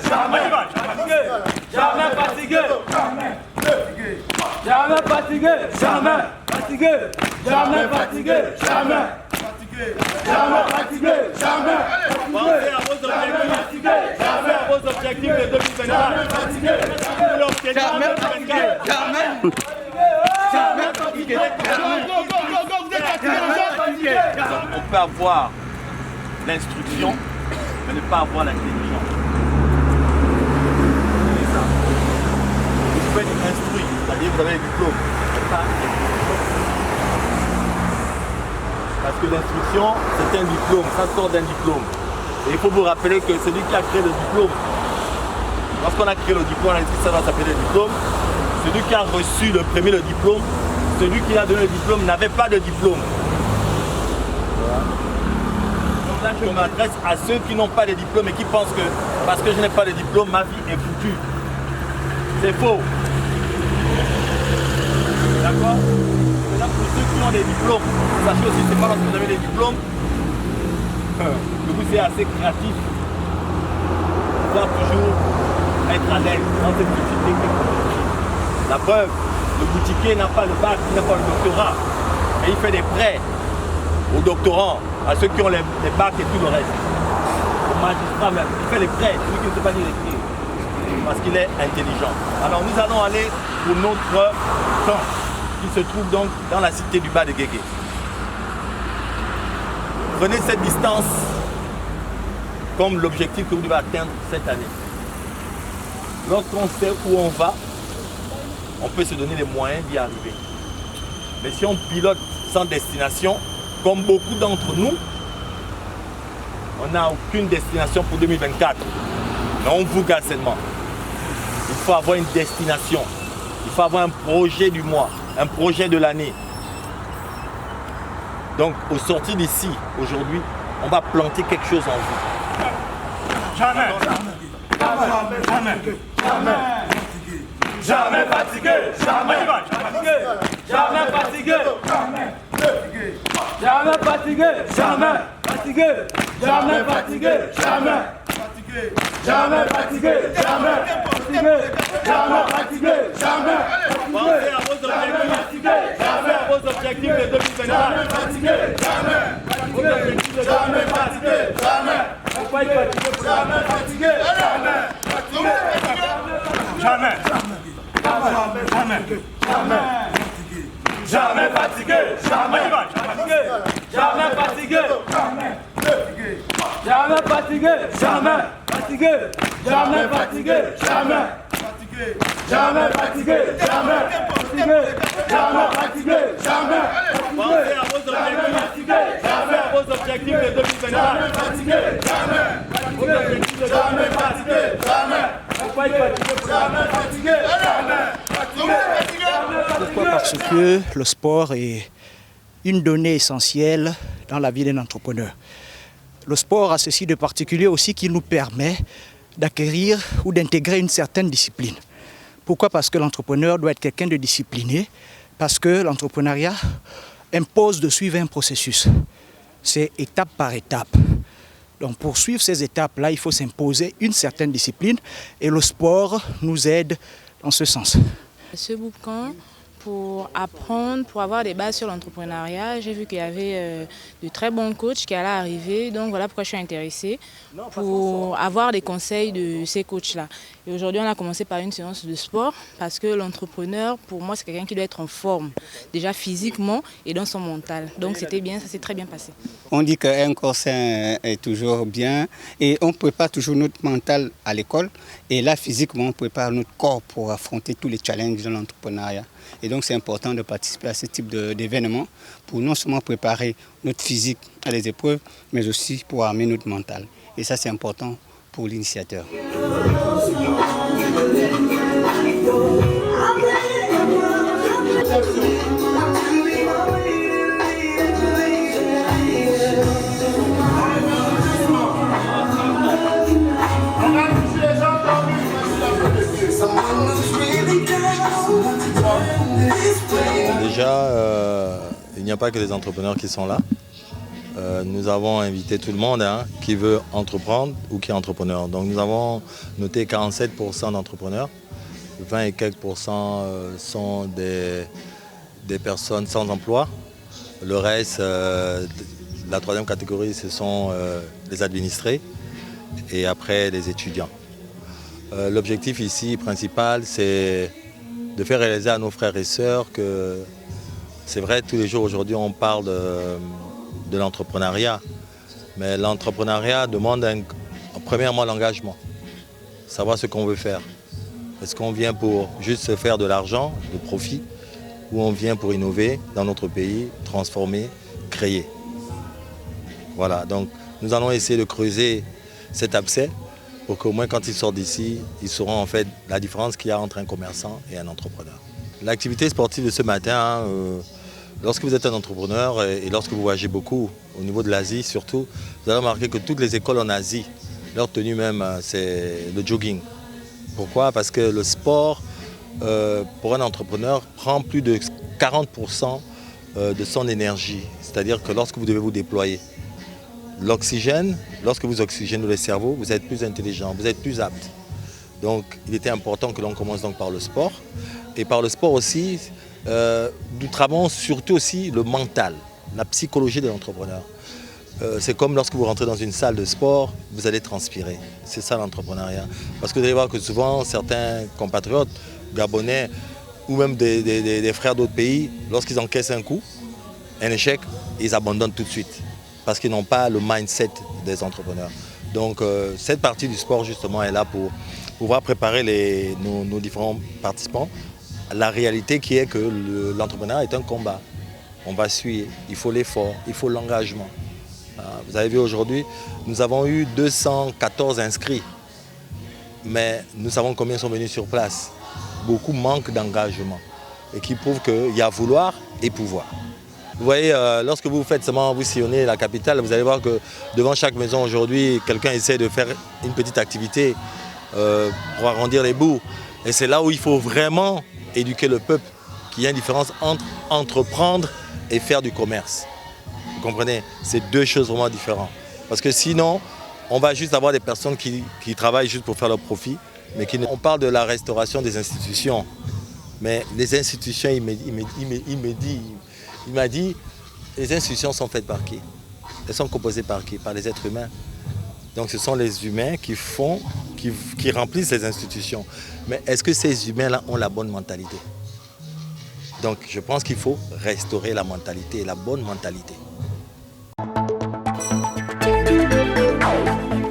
jamais fatigué, jamais fatigué, jamais fatigué, jamais fatigué, jamais fatigué, jamais jamais fatigué, jamais pensez à vos objectifs, jamais à vos objectifs de 2024, jamais fatigué, jamais fatigué, on peut avoir l'instruction, mais ne pas avoir l'intelligence. C'est ça. Vous pouvez être instruit, c'est-à-dire vous avez un diplôme, mais pas parce que l'instruction, c'est un diplôme, ça sort d'un diplôme. Et il faut vous rappeler que celui qui a créé le diplôme, lorsqu'on a créé le diplôme, on a dit que ça va s'appeler le diplôme. Celui qui a reçu le premier le diplôme, celui qui a donné le diplôme n'avait pas de diplôme. Voilà. Donc là, je m'adresse à ceux qui n'ont pas de diplôme et qui pensent que parce que je n'ai pas de diplôme, ma vie est foutue. C'est faux. D'accord? Là, pour ceux qui ont des diplômes, sachez aussi, c'est pas parce que vous avez des diplômes que vous êtes assez créatif. Vous doit toujours être à l'aise dans cette société. La preuve, le boutiquier n'a pas le bac, il n'a pas le doctorat, mais il fait des prêts aux doctorants, à ceux qui ont les bacs et tout le reste. Au magistrat même, il fait les prêts, celui qui ne sait pas lire écrire, parce qu'il est intelligent. Alors nous allons aller pour notre camp, qui se trouve donc dans la cité du bas de Guégué. Prenez cette distance comme l'objectif que vous devez atteindre cette année. Lorsqu'on sait où on va, on peut se donner les moyens d'y arriver. Mais si on pilote sans destination, comme beaucoup d'entre nous, on n'a aucune destination pour 2024. Mais on vous garde seulement. Il faut avoir une destination. Il faut avoir un projet du mois, un projet de l'année. Donc, au sortir d'ici, aujourd'hui, on va planter quelque chose en vous. jamais, jamais, jamais, jamais fatigué, jamais fatigué, jamais fatigué, jamais fatigué, jamais fatigué, jamais fatigué, jamais jamais fatigué, jamais fatigué, jamais fatigué, jamais pensez à vos objectifs, jamais à vos objectifs de 2024, jamais fatigué, jamais fatigué, jamais faut pas être fatigué, jamais fatigué, jamais jamais fatigué, jamais fatigué, jamais fatigué, jamais fatigué, jamais fatigué, jamais fatigué, jamais jamais fatigué, jamais fatigué, jamais fatigué, jamais pensez à vos objectifs, jamais à vos objectifs de 2024, jamais fatigué, jamais fatigué, jamais faut pas être fatigué, jamais fatigué, Pourquoi? Parce que le sport est une donnée essentielle dans la vie d'un entrepreneur. Le sport a ceci de particulier aussi qu'il nous permet d'acquérir ou d'intégrer une certaine discipline. Pourquoi? Parce que l'entrepreneur doit être quelqu'un de discipliné, parce que l'entrepreneuriat impose de suivre un processus. C'est étape par étape. Donc pour suivre ces étapes-là, il faut s'imposer une certaine discipline et le sport nous aide dans ce sens. Ce bootcamp, pour apprendre, pour avoir des bases sur l'entrepreneuriat, j'ai vu qu'il y avait de très bons coachs qui allaient arriver. Donc voilà pourquoi je suis intéressée, pour avoir des conseils de ces coachs-là. Et aujourd'hui, on a commencé par une séance de sport parce que l'entrepreneur, pour moi, c'est quelqu'un qui doit être en forme, déjà physiquement et dans son mental. Donc c'était bien, ça s'est très bien passé. On dit qu'un corps sain est toujours bien et on prépare toujours notre mental à l'école. Et là, physiquement, on prépare notre corps pour affronter tous les challenges de l'entrepreneuriat. Et donc, c'est important de participer à ce type d'événement pour non seulement préparer notre physique à les épreuves, mais aussi pour armer notre mental. Et ça, c'est important pour l'initiateur. Déjà, il n'y a pas que les entrepreneurs qui sont là. Nous avons invité tout le monde qui veut entreprendre ou qui est entrepreneur. Donc nous avons noté 47% d'entrepreneurs, 20 et quelques pourcents sont des personnes sans emploi. Le reste, la troisième catégorie, ce sont les administrés et après les étudiants. L'objectif ici principal, c'est de faire réaliser à nos frères et sœurs que c'est vrai, tous les jours aujourd'hui on parle de l'entrepreneuriat, mais l'entrepreneuriat demande premièrement l'engagement, savoir ce qu'on veut faire. Est-ce qu'on vient pour juste se faire de l'argent, de profit, ou on vient pour innover dans notre pays, transformer, créer. Voilà, donc nous allons essayer de creuser cet abcès pour qu'au moins quand ils sortent d'ici, ils sauront en fait la différence qu'il y a entre un commerçant et un entrepreneur. L'activité sportive de ce matin, lorsque vous êtes un entrepreneur et lorsque vous voyagez beaucoup, au niveau de l'Asie surtout, vous allez remarquer que toutes les écoles en Asie, leur tenue même, c'est le jogging. Pourquoi? Parce que le sport, pour un entrepreneur, prend plus de 40% de son énergie. C'est-à-dire que lorsque vous devez vous déployer, l'oxygène, lorsque vous oxygénez le cerveau, vous êtes plus intelligent, vous êtes plus apte. Donc il était important que l'on commence donc par le sport. Et par le sport aussi, nous travaillons surtout aussi le mental, la psychologie de l'entrepreneur. C'est comme lorsque vous rentrez dans une salle de sport, vous allez transpirer. C'est ça l'entrepreneuriat. Parce que vous allez voir que souvent, certains compatriotes gabonais ou même des frères d'autres pays, lorsqu'ils encaissent un coup, un échec, ils abandonnent tout de suite. Parce qu'ils n'ont pas le mindset des entrepreneurs. Donc cette partie du sport justement est là pour pouvoir préparer nos différents participants à la réalité qui est que l'entrepreneuriat est un combat. On va suivre, il faut l'effort, il faut l'engagement. Vous avez vu aujourd'hui, nous avons eu 214 inscrits, mais nous savons combien sont venus sur place. Beaucoup manquent d'engagement et qui prouvent qu'il y a vouloir et pouvoir. Vous voyez, lorsque vous faites seulement, vous sillonnez la capitale, vous allez voir que devant chaque maison aujourd'hui, quelqu'un essaie de faire une petite activité pour arrondir les bouts. Et c'est là où il faut vraiment éduquer le peuple, qu'il y a une différence entre entreprendre et faire du commerce. Vous comprenez? C'est deux choses vraiment différentes. Parce que sinon, on va juste avoir des personnes qui travaillent juste pour faire leur profit. Mais on parle de la restauration des institutions. Mais les institutions, il m'a dit, les institutions sont faites par qui? Elles sont composées par qui? Par les êtres humains. Donc ce sont les humains qui remplissent les institutions. Mais est-ce que ces humains-là ont la bonne mentalité? Donc je pense qu'il faut restaurer la mentalité, la bonne mentalité.